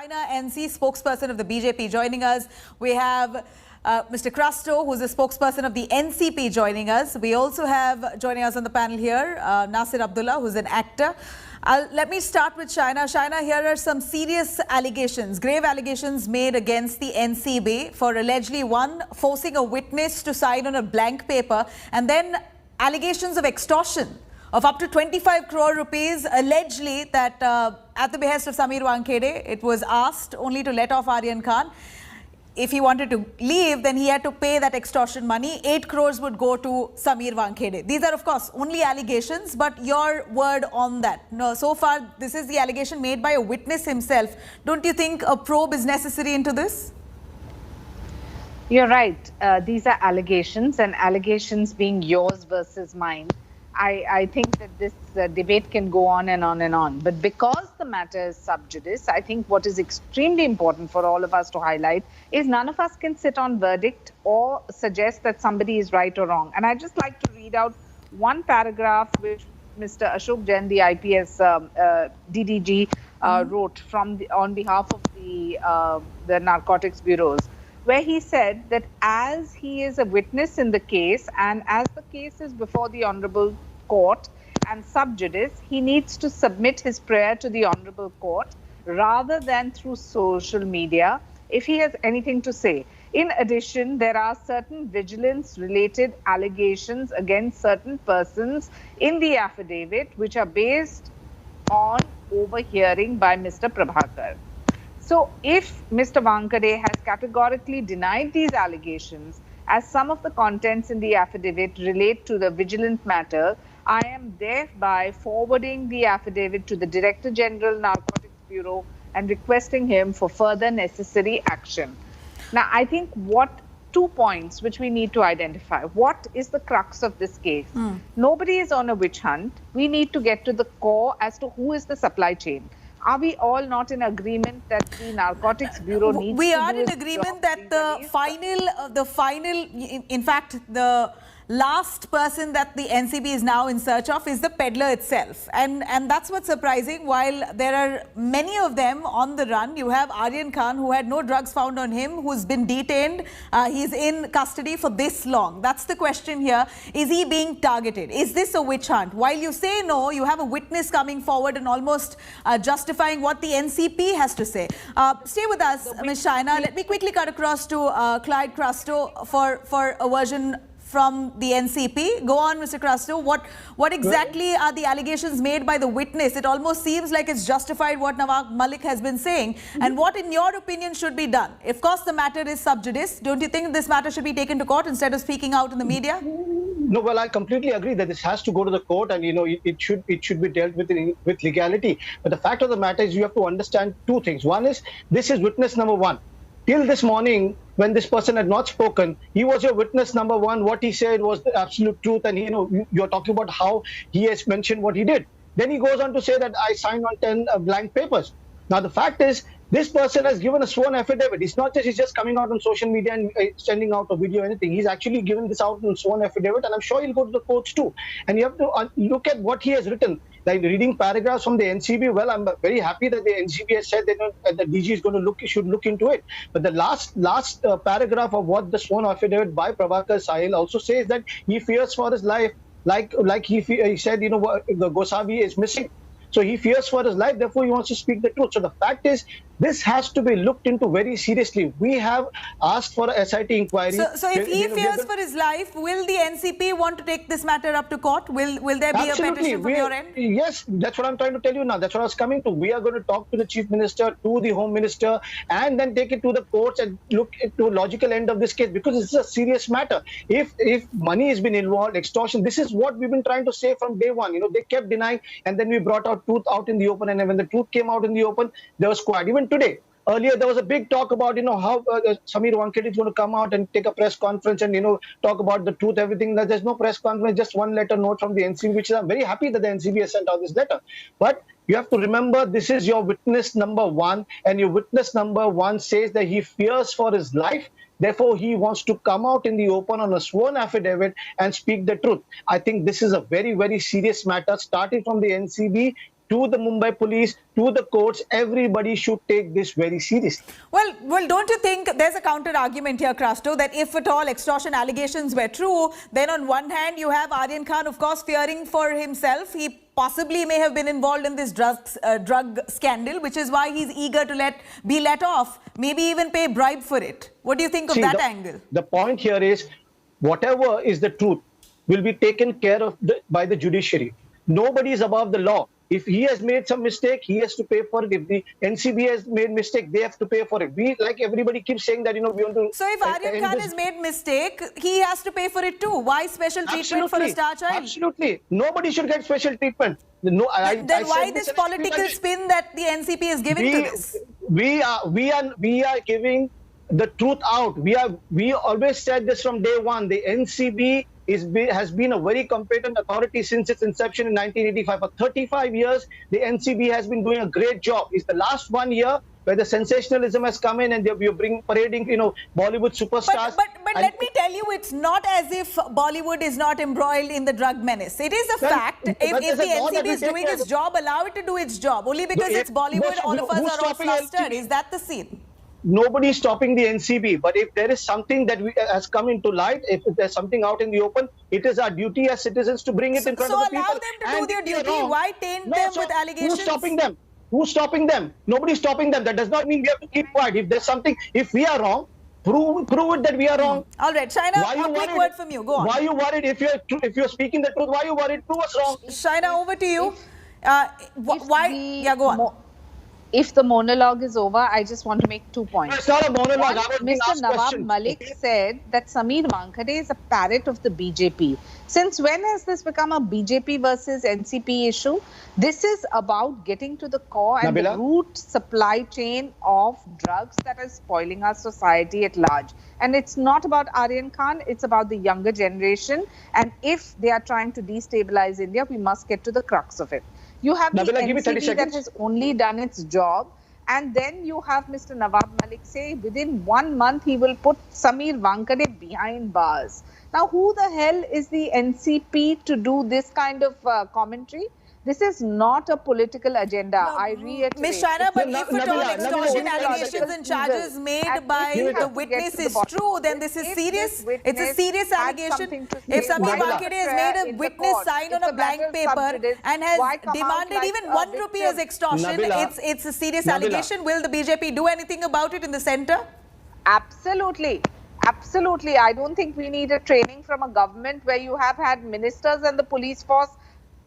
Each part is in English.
China NC spokesperson of the BJP joining us. We have Mr. Crasto, who's the spokesperson of the NCP joining us. We also have joining us on the panel here, Nasir Abdullah, who's an actor. Let me start with China. China, here are some serious allegations, grave allegations made against the NCB for allegedly, one, forcing a witness to sign on a blank paper, and then allegations of extortion of up to 25 crore rupees, allegedly that at the behest of Sameer Wankhede, it was asked only to let off Aryan Khan. If he wanted to leave, then he had to pay that extortion money. 8 crores would go to Sameer Wankhede. These are, of course, only allegations, but your word on that. No, so far, this is the allegation made by a witness himself. Don't you think a probe is necessary into this? You're right. These are allegations, and allegations being yours versus mine. I think that this debate can go on and on and on. But because the matter is sub judice, I think what is extremely important for all of us to highlight is none of us can sit on verdict or suggest that somebody is right or wrong. And I'd just like to read out one paragraph which Mr. Ashok Jain, the IPS DDG, wrote on behalf of the Narcotics Bureaus, where he said that as he is a witness in the case and as the case is before the Honorable Court and sub judice, he needs to submit his prayer to the Honorable Court rather than through social media if he has anything to say. In addition, there are certain vigilance-related allegations against certain persons in the affidavit which are based on overhearing by Mr. Prabhakar. So if Mr. Wankhede has categorically denied these allegations, as some of the contents in the affidavit relate to the vigilant matter, I am thereby forwarding the affidavit to the Director General Narcotics Bureau and requesting him for further necessary action. Now, I think two points which we need to identify. What is the crux of this case? Nobody is on a witch hunt. We need to get to the core as to who is the supply chain. Are we all not in agreement that the Narcotics Bureau needs we to are in agreement that the final, in fact, the last person that the NCB is now in search of is the peddler itself. And that's what's surprising. While there are many of them on the run, you have Aryan Khan, who had no drugs found on him, who's been detained. He's in custody for this long. That's the question here. Is he being targeted? Is this a witch hunt? While you say no, you have a witness coming forward and almost justifying what the NCP has to say. Stay with us, Ms. Shaina. Let me quickly cut across to Clyde Crasto for a version from the NCP. Go on, Mr. Crasto. What exactly are the allegations made by the witness? It almost seems like it's justified what Nawab Malik has been saying. And what, in your opinion, should be done? Of course, the matter is sub judice. Don't you think this matter should be taken to court instead of speaking out in the media? No, well, I completely agree that this has to go to the court, and it should be dealt with with legality. But the fact of the matter is, you have to understand two things. One is, this is witness number one. Till this morning, when this person had not spoken, he was your witness number one. What he said was the absolute truth, and you're talking about how he has mentioned what he did. Then he goes on to say that I signed on 10 blank papers. Now the fact is, this person has given a sworn affidavit. It's not that he's just coming out on social media and sending out a video or anything. He's actually given this out in sworn affidavit, and I'm sure he'll go to the courts too. And you have to look at what he has written. Like reading paragraphs from the NCB, well, I'm very happy that the NCB has said that the DG is going to should look into it. But the last paragraph of what the sworn affidavit by Prabhakar Sail also says that he fears for his life, like he said, the Gosavi is missing. So he fears for his life, therefore he wants to speak the truth. So the fact is, this has to be looked into very seriously. We have asked for a SIT inquiry. So if he fears for his life, will the NCP want to take this matter up to court? Will there be a petition from your end? Yes, that's what I'm trying to tell you now. That's what I was coming to. We are going to talk to the Chief Minister, to the Home Minister, and then take it to the courts and look to a logical end of this case, because this is a serious matter. If money has been involved, extortion, this is what we've been trying to say from day one. They kept denying, and then we brought out truth out in the open, and when the truth came out in the open, there was quiet. Even today, earlier there was a big talk about how Sameer Wankhede is going to come out and take a press conference and talk about the truth, everything. There's no press conference, just one letter note from the NCB, which I'm very happy that the NCB has sent out this letter. But you have to remember, this is your witness number one, and your witness number one says that he fears for his life. Therefore, he wants to come out in the open on a sworn affidavit and speak the truth. I think this is a very, very serious matter, starting from the NCB to the Mumbai police, to the courts. Everybody should take this very seriously. Well, don't you think there's a counter argument here, Krasto, that if at all extortion allegations were true, then on one hand you have Aryan Khan, of course, fearing for himself. He possibly may have been involved in this drug scandal, which is why he's eager to be let off, maybe even pay bribe for it. What do you think of that angle? The point here is, whatever is the truth will be taken care of by the judiciary. Nobody is above the law. If he has made some mistake, he has to pay for it. If the NCB has made mistake, they have to pay for it. We, like everybody keeps saying that, we want to... So if Aryan Khan has made mistake, he has to pay for it too. Why special treatment for a star child? Absolutely. Nobody should get special treatment. No, then why this political spin that the NCP is giving to this? We are giving the truth out. We always said this from day one. The NCB has been a very competent authority since its inception in 1985. For 35 years, the NCB has been doing a great job. It's the last 1 year where the sensationalism has come in and you're parading, Bollywood superstars. But let me tell you, it's not as if Bollywood is not embroiled in the drug menace. It is a fact. If the NCB is doing its job, allow it to do its job. Only because it's Bollywood, all of us are all flustered. Is that the scene? Nobody is stopping the NCB, but if there is something that has come into light, if there's something out in the open, it is our duty as citizens to bring it in front of the people. So allow them to do their duty. Why taint them with allegations? Who's stopping them? Who's stopping them? Nobody's stopping them. That does not mean we have to keep quiet. If there's something, if we are wrong, prove it that we are wrong. All right, Shaina, a quick word from you. Go on. Why are you worried? If you're speaking the truth, why are you worried? Prove us wrong. Shaina, over to you. Go on. If the monologue is over, I just want to make 2 points. It's not a monologue. Mr. Nawab Malik said that Sameer Wankhede is a parrot of the BJP. Since when has this become a BJP versus NCP issue? This is about getting to the core and the root supply chain of drugs that are spoiling our society at large. And it's not about Aryan Khan, it's about the younger generation. And if they are trying to destabilize India, we must get to the crux of it. You have the NCB that has only done its job, and then you have Mr. Nawab Malik say within 1 month he will put Sameer Wankhede behind bars. Now, who the hell is the NCP to do this kind of commentary? This is not a political agenda. No, I reiterate. Ms. Shaina, but if at all extortion allegations and charges made by the witness is true, then this is serious. It's a serious allegation. If Sameer Wankhede has made a witness sign on a blank paper and has demanded even 1 rupee as extortion, it's a serious allegation. Will the BJP do anything about it in the centre? Absolutely. Absolutely. I don't think we need a training from a government where you have had ministers and the police force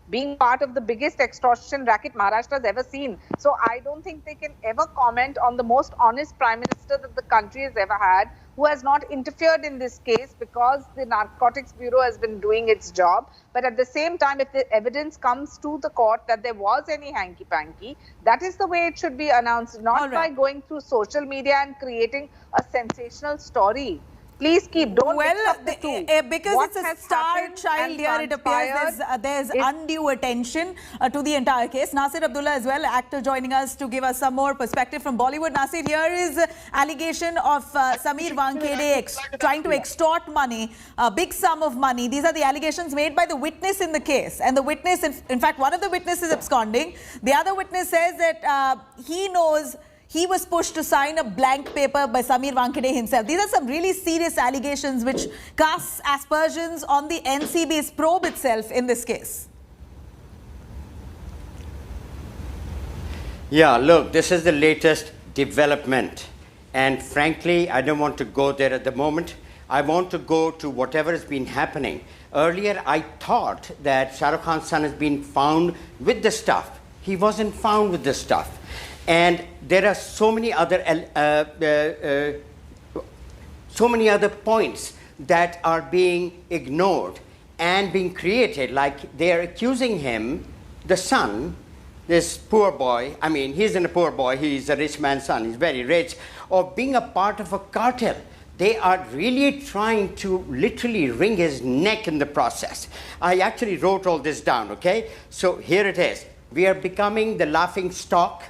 being part of the biggest extortion racket Maharashtra has ever seen. So I don't think they can ever comment on the most honest Prime Minister that the country has ever had, who has not interfered in this case because the Narcotics Bureau has been doing its job. But at the same time, if the evidence comes to the court that there was any hanky-panky, that is the way it should be announced, not by going through social media and creating a sensational story. Please don't mix up the two. Because it's a star child here, it appears there's undue attention to the entire case. Nasir Abdullah as well, actor, joining us to give us some more perspective from Bollywood. Nasir, here is allegation of Sameer Wankhede trying to extort money, a big sum of money. These are the allegations made by the witness in the case. And the witness, in fact, one of the witnesses is absconding. The other witness says that he knows he was pushed to sign a blank paper by Sameer Wankhede himself. These are some really serious allegations which cast aspersions on the NCB's probe itself in this case. Yeah, look, this is the latest development. And frankly, I don't want to go there at the moment. I want to go to whatever has been happening. Earlier, I thought that Shah Rukh Khan's son has been found with the stuff. He wasn't found with the stuff. And there are so many other points that are being ignored and being created. Like they are accusing him, the son, this poor boy. I mean, he isn't a poor boy. He's a rich man's son. He's very rich. Of being a part of a cartel. They are really trying to literally wring his neck in the process. I actually wrote all this down. Okay, so here it is. We are becoming the laughing stock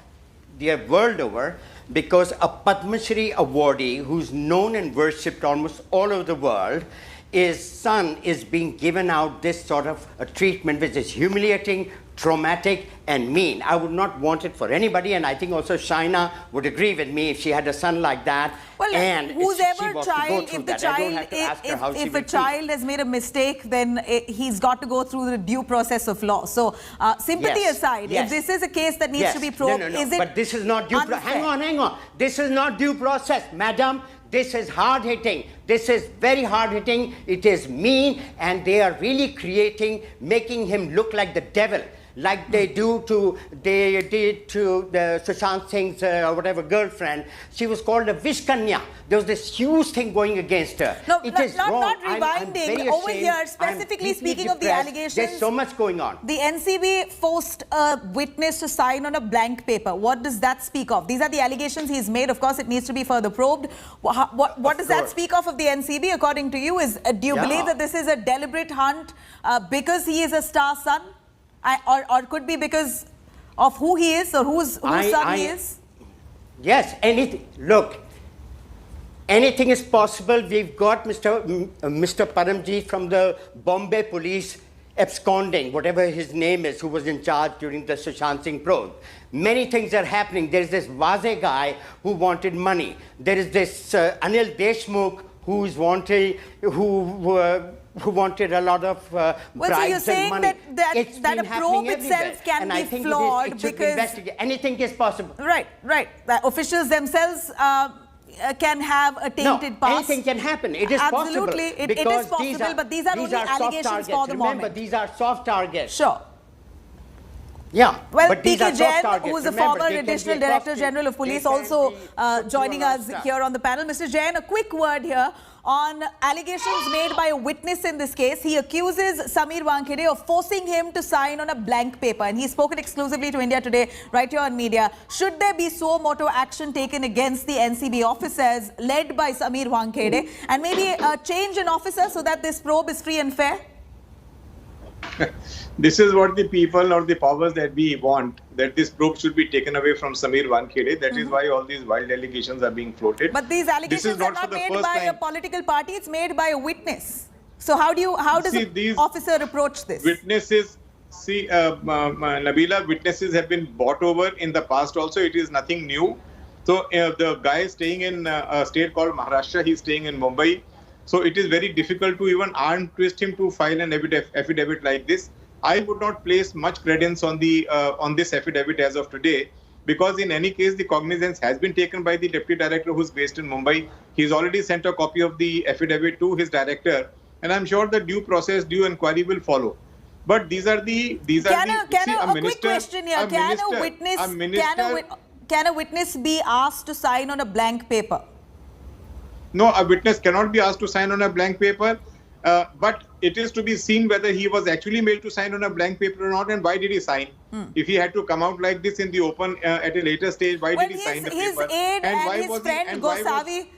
the world over, because a Padma Shri awardee who's known and worshipped almost all over the world, his son is being given out this sort of a treatment which is humiliating, traumatic and mean. I would not want it for anybody, and I think also Shaina would agree with me if she had a son like that. Well, and whose she ever was to go child, through if the that. I don't child, have to ask her how she if will a child has made a mistake, then he's got to go through the due process of law. So, sympathy aside, if this is a case that needs to be probed, is it but this is not due process. Hang on. This is not due process, madam. This is hard-hitting. This is very hard-hitting. It is mean, and they are really making him look like the devil, like they did to the Sushant Singh's whatever girlfriend. She was called a Vishkanya. There was this huge thing going against her. No, it is wrong. not rewinding. Over here, specifically speaking of the allegations, there's so much going on. The NCB forced a witness to sign on a blank paper. What does that speak of? These are the allegations he's made. Of course, it needs to be further probed. What does that speak of the NCB, according to you? Do you believe that this is a deliberate hunt because he is a star son? Or could be because of who he is or whose son he is? Yes, anything is possible. We've got Mr. Paramjeet from the Bombay police absconding, whatever his name is, who was in charge during the Sushant Singh probe. Many things are happening. There's this Vaze guy who wanted money. There is this Anil Deshmukh who wanted a lot of bribes so you're saying and money. that a probe itself can be flawed because anything is possible. Right. The officials themselves can have a tainted past. Anything can happen. It is absolutely. possible. It is possible, but these are only allegations for the moment. Remember, these are soft targets. Sure. Yeah. Well, but these PK are Jain, who is the former Additional Director General of Police, also joining us here on the panel. Mr. Jain, a quick word here on allegations made by a witness in this case. He accuses Sameer Wankhede of forcing him to sign on a blank paper, and he's spoken exclusively to India Today right here on media. Should there be suo motu action taken against the NCB officers led by Sameer Wankhede, and maybe change an officer so that this probe is free and fair? This is what the people or the powers that we want, that this probe should be taken away from Sameer Wankhede. That is why all these wild allegations are being floated. But these allegations are not made by a political party, it's made by a witness. So how does an officer approach this? Witnesses, Nabila, witnesses have been bought over in the past also. It is nothing new. So the guy is staying in a state called Maharashtra. He's staying in Mumbai. So it is very difficult to even arm twist him to file an affidavit like this. I would not place much credence on this affidavit as of today, because in any case the cognizance has been taken by the deputy director who's based in Mumbai. He's already sent a copy of the affidavit to his director, and I'm sure the due inquiry will follow. But these are the quick question here. Can a witness be asked to sign on a blank paper? No, a witness cannot be asked to sign on a blank paper, but it is to be seen whether he was actually made to sign on a blank paper or not, and why did he sign? If he had to come out like this in the open at a later stage, why did he sign the paper? His aide and his friend Gosavi,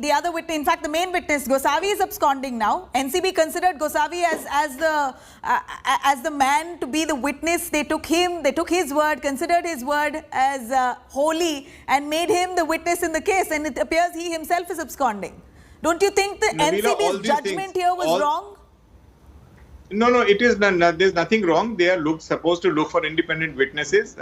the other witness, in fact, the main witness, Gosavi is absconding now. NCB considered Gosavi as the man to be the witness. They took his word, considered his word as holy, and made him the witness in the case. And it appears he himself is absconding. Don't you think the NCB's judgment here was wrong? No, it is there's nothing wrong. They are supposed to look for independent witnesses.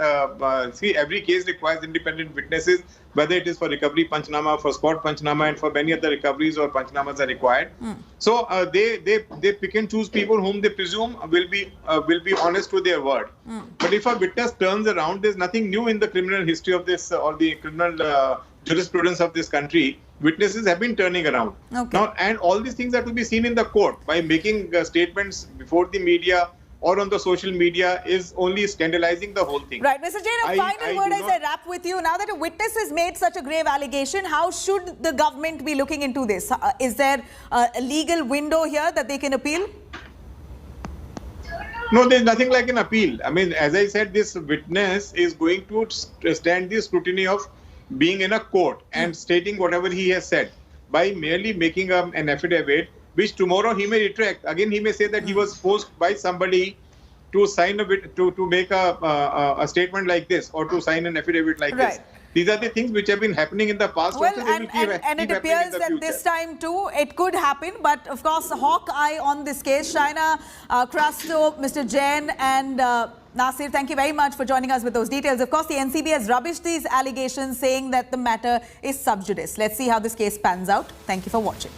See, every case requires independent witnesses, whether it is for recovery panchnama, for spot panchnama, and for many other recoveries or panchnamas are required. So they pick and choose people whom they presume will be honest to their word. But if a witness turns around, there's nothing new in the criminal history of this or the criminal jurisprudence of this country. Witnesses have been turning around. Now, and all these things are to be seen in the court. By making statements before the media or on the social media is only scandalizing the whole thing. Right. Mr. Jain, a final word as I wrap with you. Now that a witness has made such a grave allegation, how should the government be looking into this? Is there a legal window here that they can appeal? No, there's nothing like an appeal. I mean, as I said, this witness is going to stand the scrutiny of being in a court and stating whatever he has said. By merely making an affidavit, which tomorrow he may retract. Again, he may say that he was forced by somebody to sign to make a statement like this, or to sign an affidavit like this. These are the things which have been happening in the past. Well, and it appears that this time too, it could happen. But of course, hawk eye on this case. Shaina, Crasto, Mr. Jain, and Nasir, thank you very much for joining us with those details. Of course, the NCB has rubbished these allegations, saying that the matter is sub judice. Let's see how this case pans out. Thank you for watching.